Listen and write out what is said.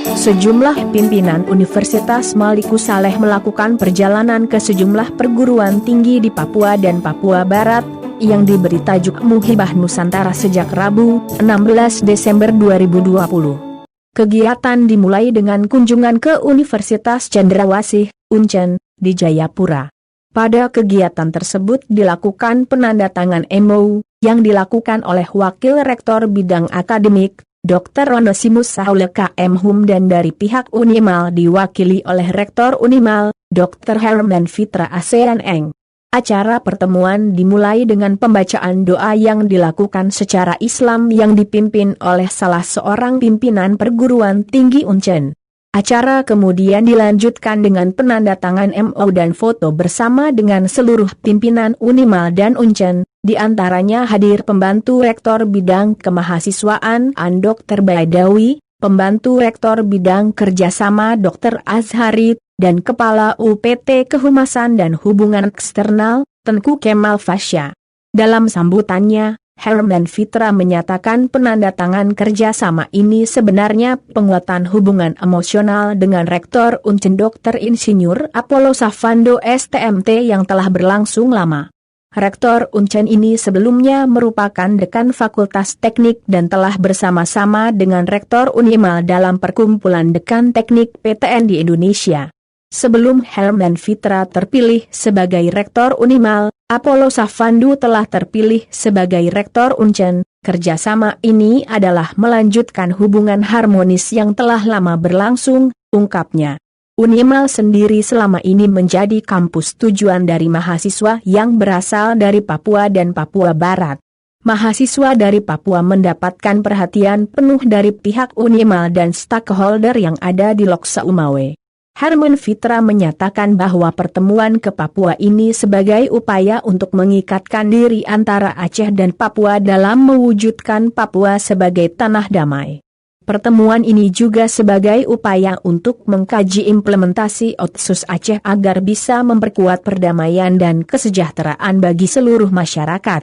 Sejumlah pimpinan Universitas Maliku Saleh melakukan perjalanan ke sejumlah perguruan tinggi di Papua dan Papua Barat, yang diberi tajuk Muhibah Nusantara sejak Rabu, 16 Desember 2020. Kegiatan dimulai dengan kunjungan ke Universitas Cendrawasih, Uncen, di Jayapura. Pada kegiatan tersebut dilakukan penandatangan MOU, yang dilakukan oleh Wakil Rektor Bidang Akademik, Dr. Onesimus Saule KM Hum, dan dari pihak Unimal diwakili oleh Rektor Unimal, Dr. Herman Fitra ASEAN Eng. Acara pertemuan dimulai dengan pembacaan doa yang dilakukan secara Islam yang dipimpin oleh salah seorang pimpinan perguruan tinggi Uncen. Acara kemudian dilanjutkan dengan penandatangan MOU dan foto bersama dengan seluruh pimpinan Unimal dan Uncen, di antaranya hadir pembantu Rektor Bidang Kemahasiswaan Dr. Baidawi, pembantu Rektor Bidang Kerjasama Dr. Azhari, dan Kepala UPT Kehumasan dan Hubungan Eksternal, Tengku Kemal Fasya. Dalam sambutannya, Herman Fitra menyatakan penandatangan kerjasama ini sebenarnya penguatan hubungan emosional dengan Rektor Uncen Dr. Insinyur Apollo Savando STMT yang telah berlangsung lama. Rektor Uncen ini sebelumnya merupakan dekan Fakultas Teknik dan telah bersama-sama dengan Rektor Unimal dalam perkumpulan dekan teknik PTN di Indonesia. Sebelum Herman Fitra terpilih sebagai Rektor Unimal, Apollo Savando telah terpilih sebagai Rektor Uncen. Kerjasama ini adalah melanjutkan hubungan harmonis yang telah lama berlangsung, ungkapnya. Unimal sendiri selama ini menjadi kampus tujuan dari mahasiswa yang berasal dari Papua dan Papua Barat. Mahasiswa dari Papua mendapatkan perhatian penuh dari pihak Unimal dan stakeholder yang ada di Lok Saumawe. Herman Fitra menyatakan bahwa pertemuan ke Papua ini sebagai upaya untuk mengikatkan diri antara Aceh dan Papua dalam mewujudkan Papua sebagai tanah damai. Pertemuan ini juga sebagai upaya untuk mengkaji implementasi Otsus Aceh agar bisa memperkuat perdamaian dan kesejahteraan bagi seluruh masyarakat.